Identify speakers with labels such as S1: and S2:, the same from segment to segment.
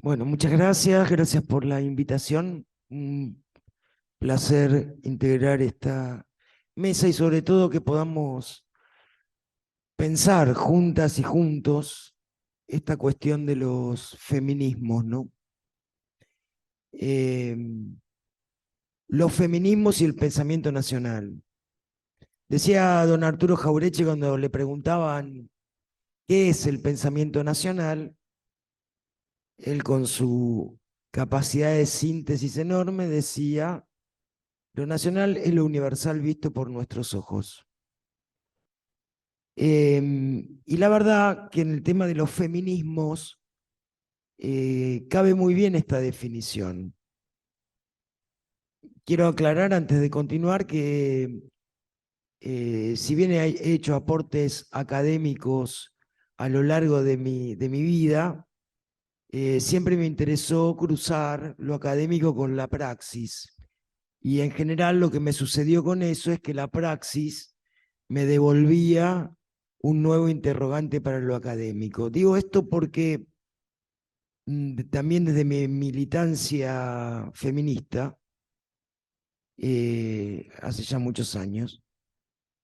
S1: Bueno, muchas gracias, gracias por la invitación. Un placer integrar esta mesa y sobre todo que podamos pensar juntas y juntos esta cuestión de los feminismos, ¿no? Eh, los feminismos y el pensamiento nacional. Decía don Arturo Jaureche cuando le preguntaban qué es el pensamiento nacional, él con su capacidad de síntesis enorme decía: lo nacional es lo universal visto por nuestros ojos. Y la verdad que en el tema de los feminismos cabe muy bien esta definición. Quiero aclarar antes de continuar que si bien he hecho aportes académicos a lo largo de mi vida, siempre me interesó cruzar lo académico con la praxis. Y en general lo que me sucedió con eso es que la praxis me devolvía un nuevo interrogante para lo académico. Digo esto porque también desde mi militancia feminista, hace ya muchos años,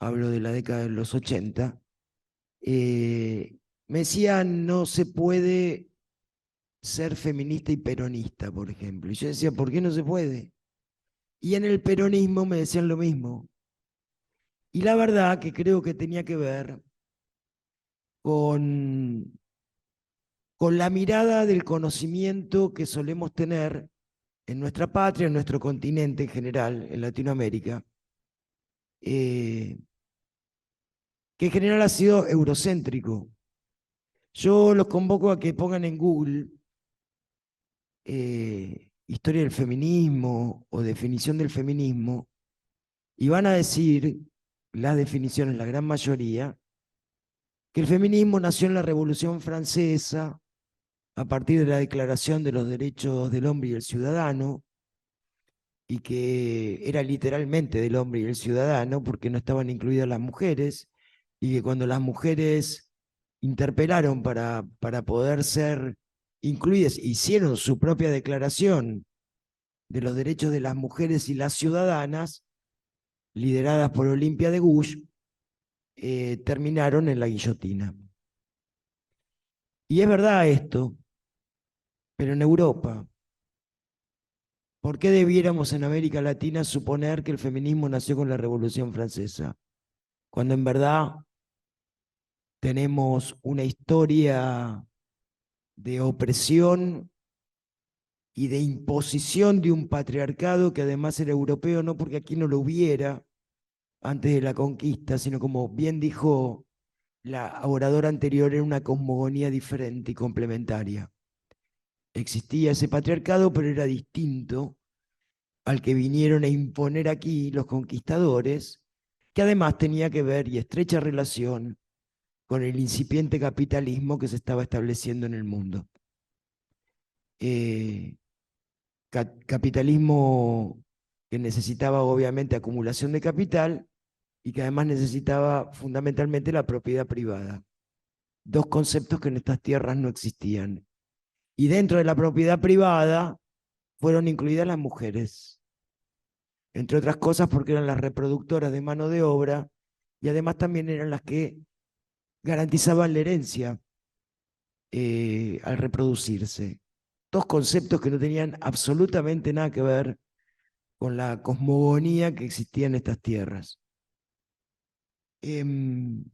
S1: hablo de la década de los 80, me decían no se puede ser feminista y peronista, por ejemplo. Y yo decía, ¿por qué no se puede? Y en el peronismo me decían lo mismo. Y la verdad que creo que tenía que ver con, con la mirada del conocimiento que solemos tener en nuestra patria, en nuestro continente en general, en Latinoamérica, eh, que en general ha sido eurocéntrico. Yo los convoco a que pongan en Google historia del feminismo o definición del feminismo y van a decir las definiciones, la gran mayoría, que el feminismo nació en la Revolución Francesa a partir de la Declaración de los Derechos del Hombre y el Ciudadano, y que era literalmente del hombre y el ciudadano, porque no estaban incluidas las mujeres, y que cuando las mujeres interpelaron para poder ser incluidas, hicieron su propia declaración de los derechos de las mujeres y las ciudadanas, lideradas por Olimpia de Gouges, terminaron en la guillotina. Y es verdad esto, pero en Europa, ¿por qué debiéramos en América Latina suponer que el feminismo nació con la Revolución Francesa? Cuando en verdad tenemos una historia de opresión y de imposición de un patriarcado que además era europeo, no porque aquí no lo hubiera antes de la conquista, sino como bien dijo la oradora anterior, era una cosmogonía diferente y complementaria. Existía ese patriarcado, pero era distinto al que vinieron a imponer aquí los conquistadores, que además tenía que ver y estrecha relación con el incipiente capitalismo que se estaba estableciendo en el mundo. Eh, Capitalismo que necesitaba obviamente acumulación de capital y que además necesitaba fundamentalmente la propiedad privada. Dos conceptos que en estas tierras no existían. Y dentro de la propiedad privada fueron incluidas las mujeres, entre otras cosas porque eran las reproductoras de mano de obra y además también eran las que garantizaban la herencia al reproducirse. Dos conceptos que no tenían absolutamente nada que ver con la cosmogonía que existía en estas tierras. Em,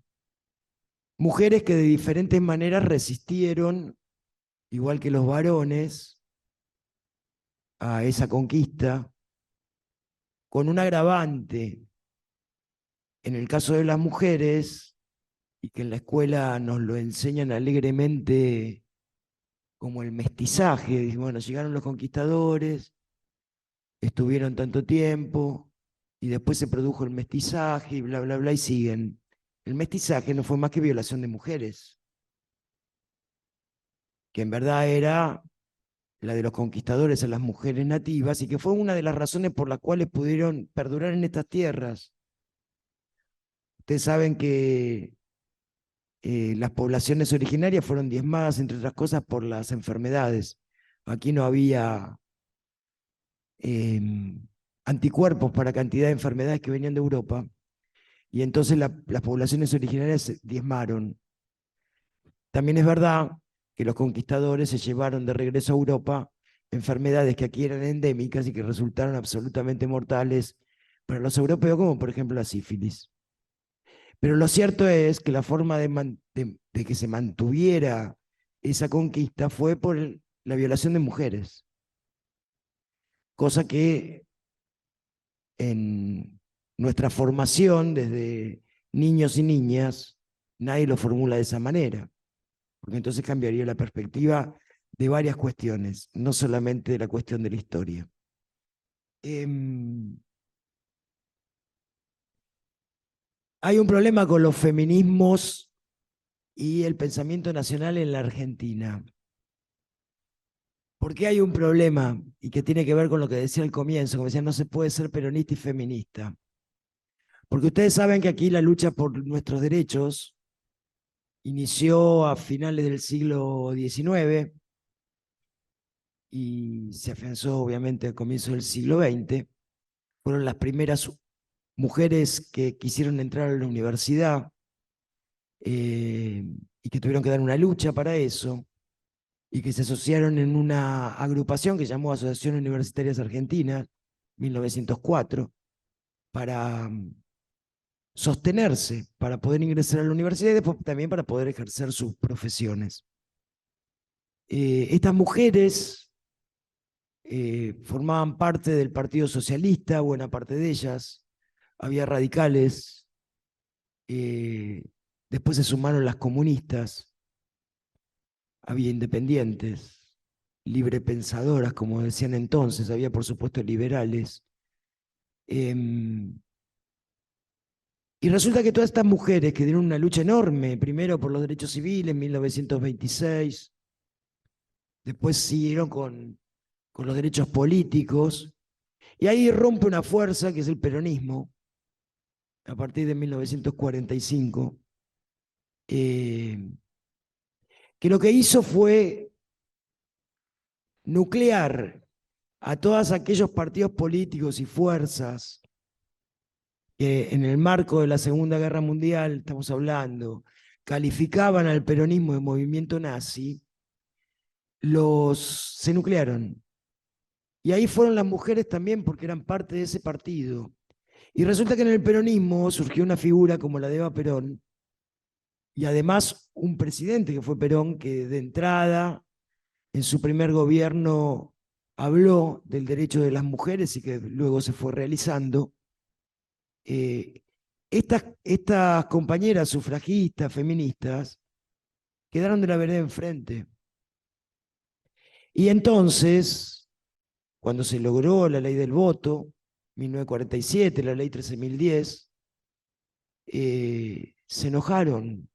S1: Mujeres que de diferentes maneras resistieron, igual que los varones, a esa conquista, con un agravante en el caso de las mujeres, y que en la escuela nos lo enseñan alegremente como el mestizaje. Bueno, llegaron los conquistadores, estuvieron tanto tiempo, y después se produjo el mestizaje, y bla, bla, bla, y siguen. El mestizaje no fue más que violación de mujeres, que en verdad era la de los conquistadores a las mujeres nativas, y que fue una de las razones por las cuales pudieron perdurar en estas tierras. Ustedes saben que las poblaciones originarias fueron diezmadas, entre otras cosas, por las enfermedades. Aquí no había anticuerpos para cantidad de enfermedades que venían de Europa, y entonces las poblaciones originarias se diezmaron. También es verdad que los conquistadores se llevaron de regreso a Europa enfermedades que aquí eran endémicas y que resultaron absolutamente mortales para los europeos, como por ejemplo la sífilis. Pero lo cierto es que la forma de que se mantuviera esa conquista fue por la violación de mujeres, cosa que en nuestra formación desde niños y niñas nadie lo formula de esa manera, porque entonces cambiaría la perspectiva de varias cuestiones, no solamente de la cuestión de la historia. Hay un problema con los feminismos y el pensamiento nacional en la Argentina. ¿Por qué hay un problema? Y que tiene que ver con lo que decía al comienzo, como decía, no se puede ser peronista y feminista. Porque ustedes saben que aquí la lucha por nuestros derechos inició a finales del siglo XIX y se afianzó obviamente al comienzo del siglo XX. Fueron las primeras mujeres que quisieron entrar a la universidad y que tuvieron que dar una lucha para eso, y que se asociaron en una agrupación que llamó Asociación Universitarias Argentinas, 1904, para sostenerse, para poder ingresar a la universidad y después también para poder ejercer sus profesiones. Estas mujeres formaban parte del Partido Socialista, buena parte de ellas, había radicales, después se sumaron las comunistas, había independientes, librepensadoras, como decían entonces, había por supuesto liberales. Y resulta que todas estas mujeres que dieron una lucha enorme, primero por los derechos civiles en 1926, después siguieron con los derechos políticos, y ahí rompe una fuerza que es el peronismo, a partir de 1945, que lo que hizo fue nuclear a todos aquellos partidos políticos y fuerzas que en el marco de la Segunda Guerra Mundial, estamos hablando, calificaban al peronismo de movimiento nazi, se nuclearon. Y ahí fueron las mujeres también porque eran parte de ese partido. Y resulta que en el peronismo surgió una figura como la de Eva Perón, y además un presidente que fue Perón, que de entrada, en su primer gobierno, habló del derecho de las mujeres y que luego se fue realizando. Eh, estas compañeras sufragistas, feministas, quedaron de la vereda enfrente. Y entonces, cuando se logró la ley del voto, 1947, la ley 13.010, se enojaron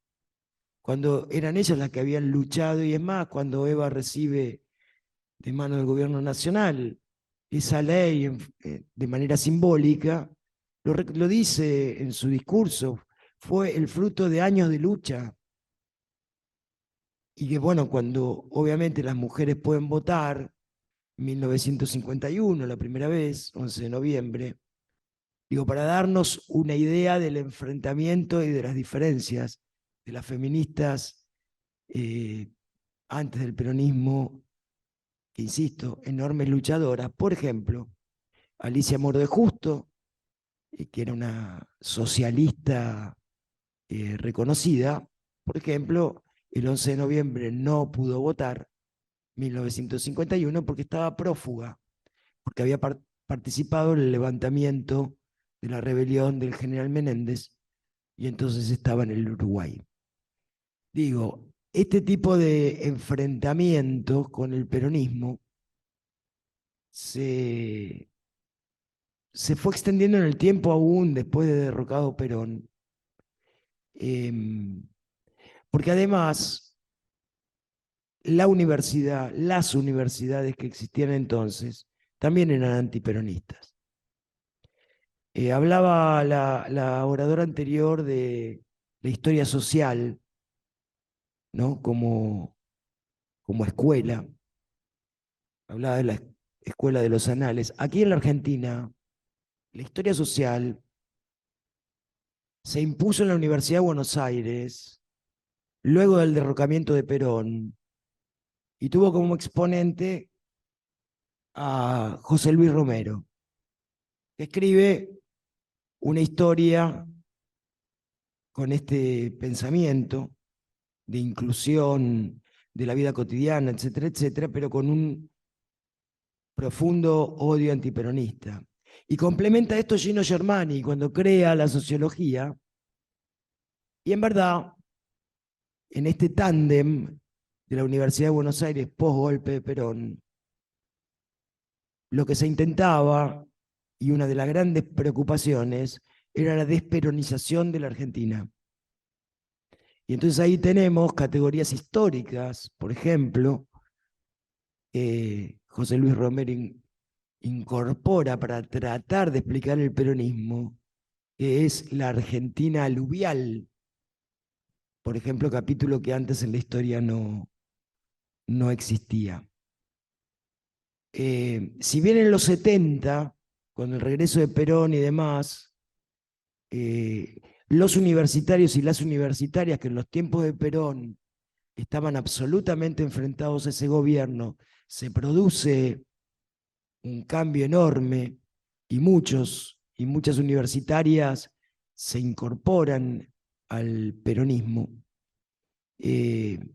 S1: cuando eran ellas las que habían luchado, y es más, cuando Eva recibe de mano del gobierno nacional esa ley de manera simbólica, lo dice en su discurso, fue el fruto de años de lucha. Y que bueno, cuando obviamente las mujeres pueden votar, 1951, la primera vez, 11 de noviembre, digo, para darnos una idea del enfrentamiento y de las diferencias de las feministas antes del peronismo, que insisto, enormes luchadoras. Por ejemplo, Alicia Moro de Justo, que era una socialista reconocida, por ejemplo, el 11 de noviembre no pudo votar, 1951, porque estaba prófuga, porque había participado en el levantamiento de la rebelión del general Menéndez y entonces estaba en el Uruguay. Digo, este tipo de enfrentamientos con el peronismo se, se fue extendiendo en el tiempo aún después de derrocado Perón, eh, porque además las universidades que existían entonces también eran antiperonistas. Hablaba la oradora anterior de la historia social, ¿no? Como escuela. hablaba de la escuela de los anales. Aquí en la Argentina, la historia social se impuso en la Universidad de Buenos Aires luego del derrocamiento de Perón y tuvo como exponente a José Luis Romero, que escribe una historia con este pensamiento de inclusión de la vida cotidiana, etcétera, etcétera, pero con un profundo odio antiperonista. Y complementa esto Gino Germani cuando crea la sociología, y en verdad, en este tándem de la Universidad de Buenos Aires post-golpe de Perón, lo que se intentaba, y una de las grandes preocupaciones, era la desperonización de la Argentina. Y entonces ahí tenemos categorías históricas, por ejemplo, José Luis Romero incorpora para tratar de explicar el peronismo, que es la Argentina aluvial, por ejemplo, capítulo que antes en la historia no existía. Si bien en los 70, con el regreso de Perón y demás, los universitarios y las universitarias que en los tiempos de Perón estaban absolutamente enfrentados a ese gobierno, se produce un cambio enorme y muchas universitarias se incorporan al peronismo. El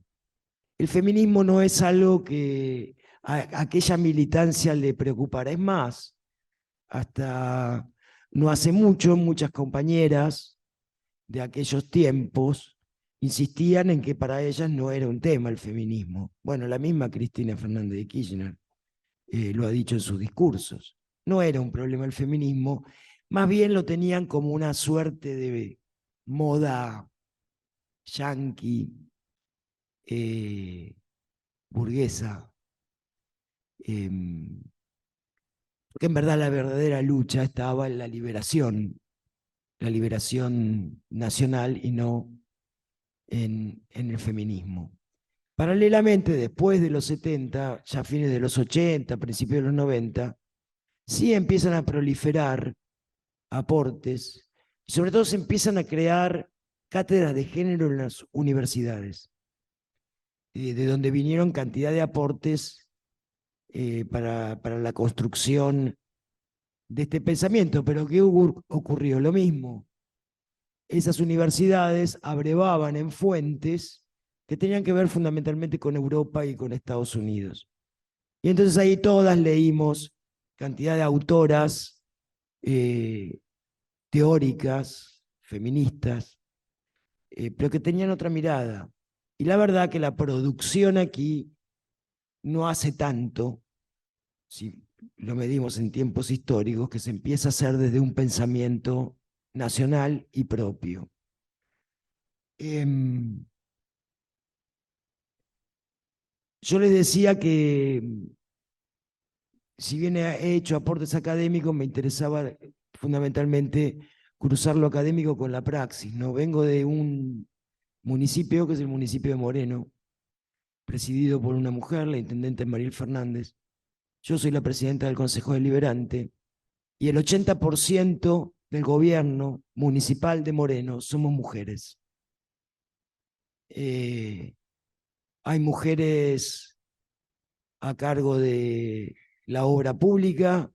S1: feminismo no es algo que a aquella militancia le preocupara. Es más, hasta no hace mucho, muchas compañeras de aquellos tiempos insistían en que para ellas no era un tema el feminismo. Bueno, la misma Cristina Fernández de Kirchner lo ha dicho en sus discursos. No era un problema el feminismo, más bien lo tenían como una suerte de moda yanqui, burguesa, porque en verdad la verdadera lucha estaba en la liberación nacional y no en el feminismo. Paralelamente, después de los 70, ya fines de los 80, principios de los 90, sí empiezan a proliferar aportes, y sobre todo se empiezan a crear cátedras de género en las universidades, de donde vinieron cantidad de aportes para la construcción de este pensamiento. Pero ¿qué ocurrió? Lo mismo. Esas universidades abrevaban en fuentes que tenían que ver fundamentalmente con Europa y con Estados Unidos. Y entonces ahí todas leímos cantidad de autoras teóricas, feministas, pero que tenían otra mirada. Y la verdad que la producción aquí no hace tanto, si lo medimos en tiempos históricos, que se empieza a hacer desde un pensamiento nacional y propio. Yo les decía que, si bien he hecho aportes académicos, me interesaba fundamentalmente cruzar lo académico con la praxis, ¿no? Vengo de un municipio que es el municipio de Moreno, presidido por una mujer, la intendente Mariel Fernández. Yo soy la presidenta del Consejo Deliberante y el 80% del gobierno municipal de Moreno somos mujeres. Hay mujeres a cargo de la obra pública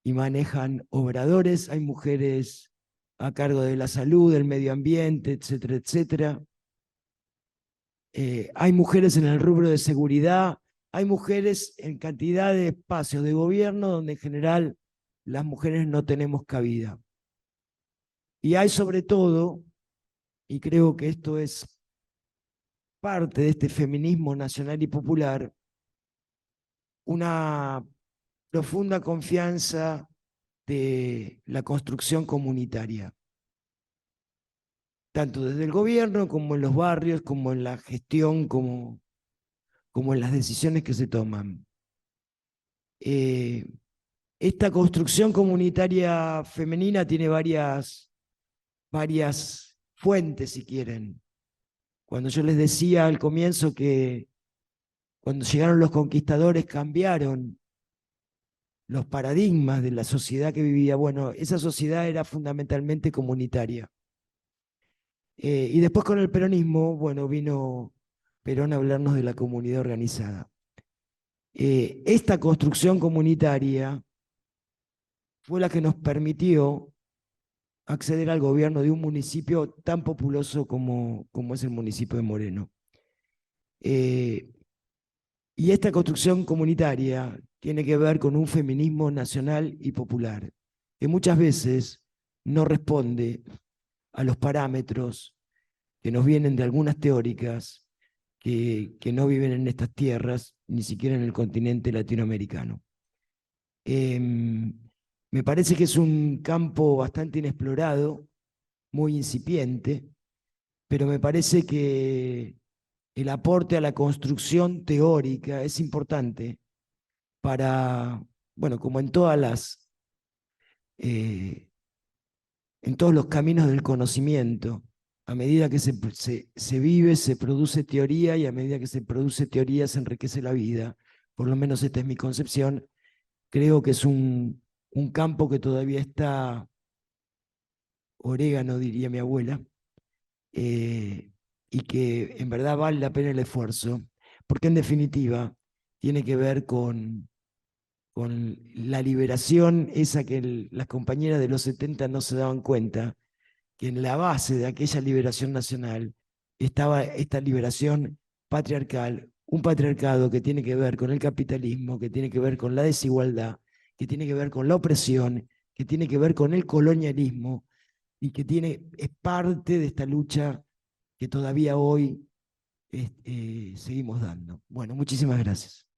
S1: y manejan obradores, hay mujeres a cargo de la salud, del medio ambiente, etcétera, etcétera. Hay mujeres en el rubro de seguridad, hay mujeres en cantidad de espacios de gobierno donde en general las mujeres no tenemos cabida. Y hay sobre todo, y creo que esto es parte de este feminismo nacional y popular, una profunda confianza de la construcción comunitaria, tanto desde el gobierno como en los barrios, como en la gestión, como en las decisiones que se toman. Esta construcción comunitaria femenina tiene varias fuentes, si quieren. Cuando yo les decía al comienzo que cuando llegaron los conquistadores cambiaron los paradigmas de la sociedad que vivía. Bueno, esa sociedad era fundamentalmente comunitaria. Y después con el peronismo, bueno, vino Perón a hablarnos de la comunidad organizada. Esta construcción comunitaria fue la que nos permitió acceder al gobierno de un municipio tan populoso como es el municipio de Moreno. Eh, y esta construcción comunitaria tiene que ver con un feminismo nacional y popular, que muchas veces no responde a los parámetros que nos vienen de algunas teóricas que no viven en estas tierras, ni siquiera en el continente latinoamericano. Me parece que es un campo bastante inexplorado, muy incipiente, pero me parece que el aporte a la construcción teórica es importante para, bueno, como eh, en todos los caminos del conocimiento, a medida que se vive, se produce teoría, y a medida que se produce teoría se enriquece la vida. Por lo menos esta es mi concepción. Creo que es un campo que todavía está orégano, diría mi abuela, eh, y que en verdad vale la pena el esfuerzo, porque en definitiva tiene que ver con la liberación, esa que las compañeras de los 70 no se daban cuenta, que en la base de aquella liberación nacional estaba esta liberación patriarcal, un patriarcado que tiene que ver con el capitalismo, que tiene que ver con la desigualdad, que tiene que ver con la opresión, que tiene que ver con el colonialismo, y que es parte de esta lucha que todavía hoy seguimos dando. Bueno, muchísimas gracias.